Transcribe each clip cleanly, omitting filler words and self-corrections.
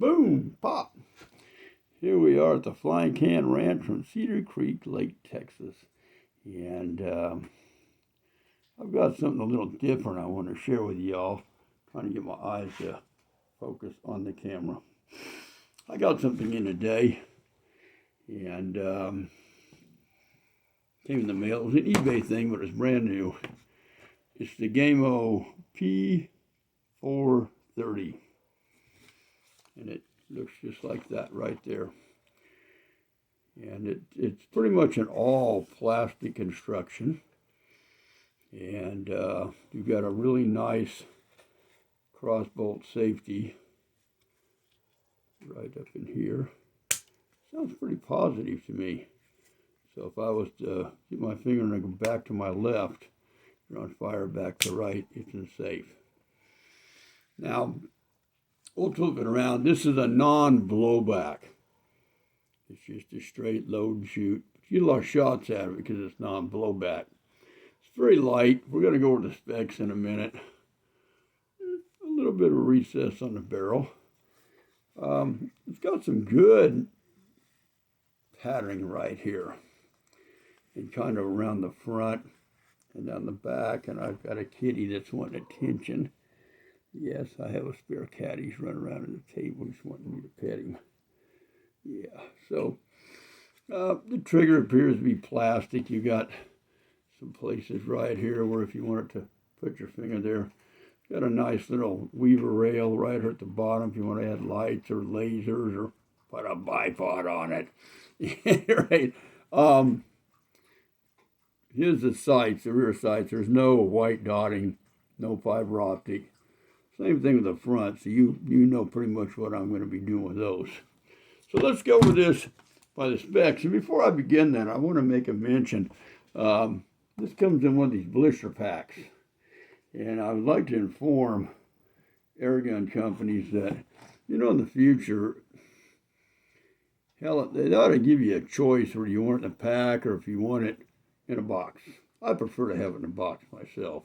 Boom, pop. Here we are at the Flying Can Ranch from Cedar Creek, Lake, Texas. And I've got something a little different I want to share with y'all. Trying to get my eyes to focus on the camera. I got something in today, and came in the mail. It was an eBay thing, but it's brand new. It's the Gamo P-430. And it looks just like that right there. And it's pretty much an all plastic construction. And you've got a really nice cross bolt safety right up in here. Sounds pretty positive to me. So if I was to get my finger and go back to my left, you're on fire back to right, it's safe. Now, we'll flip it around. This is a non-blowback. It's just a straight load and shoot. You get a lot of shots at it because it's non-blowback. It's very light. We're going to go over the specs in a minute. A little bit of a recess on the barrel. It's got some good patterning right here. And kind of around the front and down the back. And I've got a kitty that's wanting attention. Yes, I have a spare cat. He's running around at the table. He's wanting me to pet him. Yeah, so the trigger appears to be plastic. You got some places right here where if you wanted to put your finger there, got a nice little weaver rail right here at the bottom if you want to add lights or lasers or put a bipod on it. Right. Here's the sights, the rear sights. There's no white dotting, no fiber optic. Same thing with the front, so you know pretty much what I'm going to be doing with those. So let's go over this by the specs. And before I begin that, I want to make a mention. This comes in one of these blister packs. And I would like to inform airgun companies that, in the future, hell, they ought to give you a choice whether you want it in a pack or if you want it in a box. I prefer to have it in a box myself.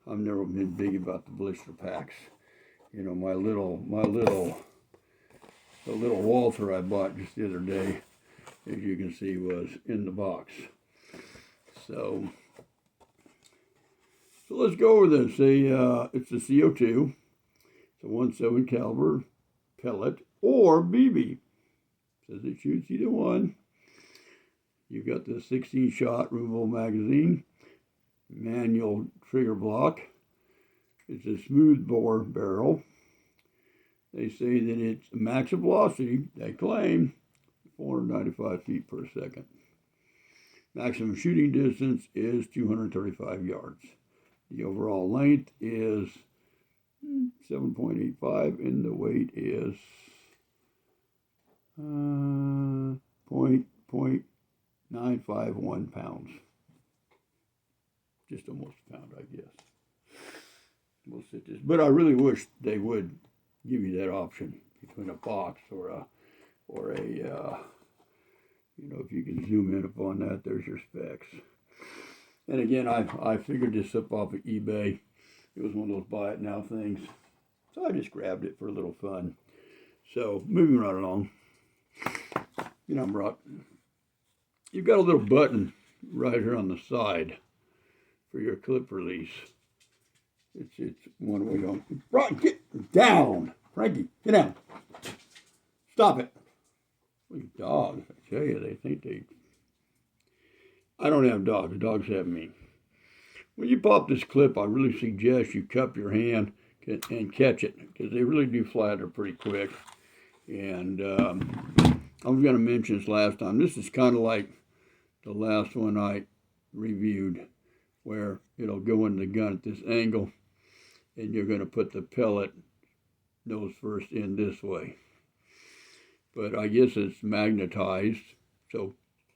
I've never been big about the blister packs. The little Walther I bought just the other day, as you can see, was in the box. So let's go over this. It's a CO2. It's a 1.7 caliber pellet or BB. Says it shoots either one. You've got the 16-shot removable magazine, manual trigger block. It's a smooth bore barrel. They say that it's a max velocity, they claim, 495 feet per second. Maximum shooting distance is 235 yards. The overall length is 7.85 and the weight is 0.951 pounds. Just almost a pound, I guess. We'll sit this, but I really wish they would give you that option between a box or a if you can zoom in upon that, there's your specs. And again, I figured this up off of eBay. It was one of those buy it now things, so I just grabbed it for a little fun. So moving right along, Brock, you've got a little button right here on the side for your clip release. It's one way on. Brock, get down. Frankie, get down. Stop it. These dogs, I tell you, they think they... I don't have dogs. The dogs have me. When you pop this clip, I really suggest you cup your hand and catch it, because they really do flatter pretty quick. And I was going to mention this last time. This is kind of like the last one I reviewed, where it'll go in the gun at this angle, and you're going to put the pellet nose first in this way. But I guess it's magnetized, so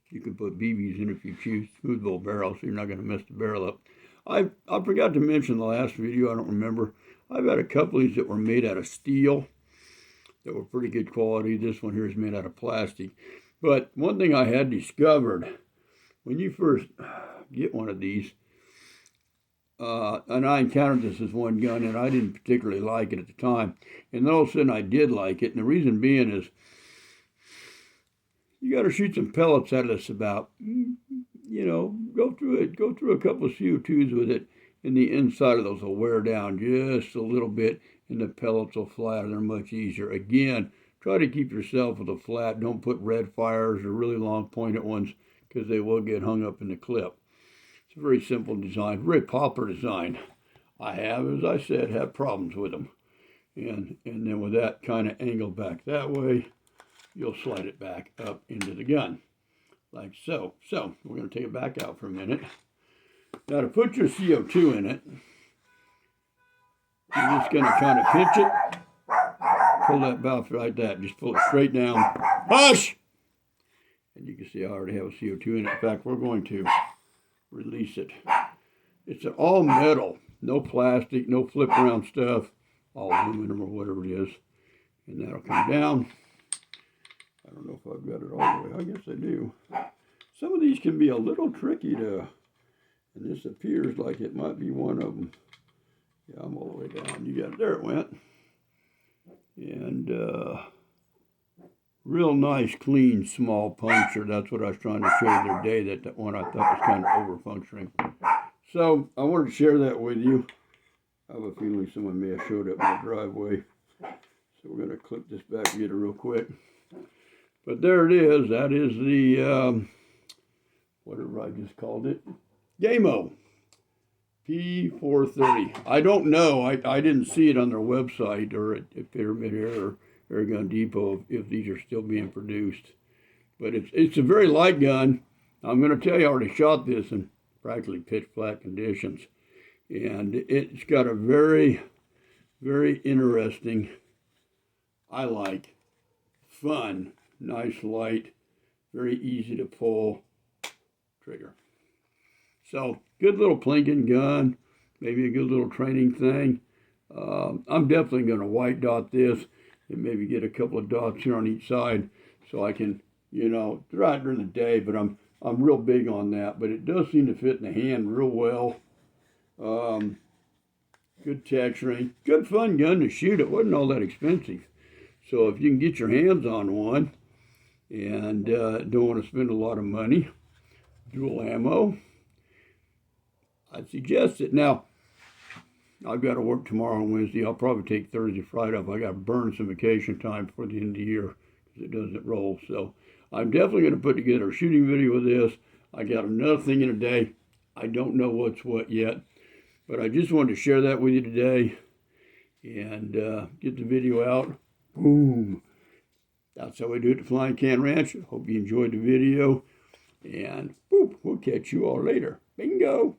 you can put BBs in if you choose. Smooth bore barrel, so you're not going to mess the barrel up. I forgot to mention the last video, I don't remember. I've had a couple of these that were made out of steel that were pretty good quality. This one here is made out of plastic. But one thing I had discovered, when you first get one of these, and I encountered this as one gun, and I didn't particularly like it at the time. And then all of a sudden I did like it, and the reason being is you got to shoot some pellets out of this about, go through a couple of CO2s with it, and the inside of those will wear down just a little bit, and the pellets will fly, and they're much easier. Again, try to keep yourself with a flat. Don't put red fires or really long pointed ones, because they will get hung up in the clip. It's a very simple design, very popular design. I have, as I said, had problems with them. And then with that kind of angle back that way, you'll slide it back up into the gun, like so. So we're going to take it back out for a minute. Now to put your CO2 in it, you're just going to kind of pinch it, pull that valve like that, just pull it straight down, push! And you can see I already have a CO2 in it. In fact, we're going to release it. It's all metal, no plastic, no flip around stuff, all aluminum or whatever it is. And that'll come down. I don't know if I've got it all the way. I guess I do. Some of these can be a little tricky to, and this appears like it might be one of them. Yeah, I'm all the way down. You got it. There it went. And real nice, clean, small puncture. That's what I was trying to show you the other day, that one I thought was kind of over-functioning. So I wanted to share that with you. I have a feeling someone may have showed up in the driveway. So we're going to clip this back and get it real quick. But there it is. That is the, whatever I just called it, Gamo P-430. I don't know. I didn't see it on their website or at Pyramid Air or Airgun Depot if these are still being produced. But it's a very light gun. I'm going to tell you, I already shot this in practically pitch black conditions. And it's got a very, very interesting, I like, fun, nice light, very easy to pull trigger. So, good little plinking gun, maybe a good little training thing. I'm definitely going to white dot this and maybe get a couple of dots here on each side so I can, try it during the day, but I'm real big on that. But it does seem to fit in the hand real well. Good texturing, good fun gun to shoot. It wasn't all that expensive. So if you can get your hands on one and don't want to spend a lot of money, dual ammo, I'd suggest it. Now, I've got to work tomorrow and Wednesday. I'll probably take Thursday, Friday off. I got to burn some vacation time before the end of the year because it doesn't roll. So I'm definitely going to put together a shooting video with this. I got another thing in a day. I don't know what's what yet, but I just wanted to share that with you today and get the video out. Boom. That's how we do it at the Flying Can Ranch. Hope you enjoyed the video. And boop, we'll catch you all later. Bingo.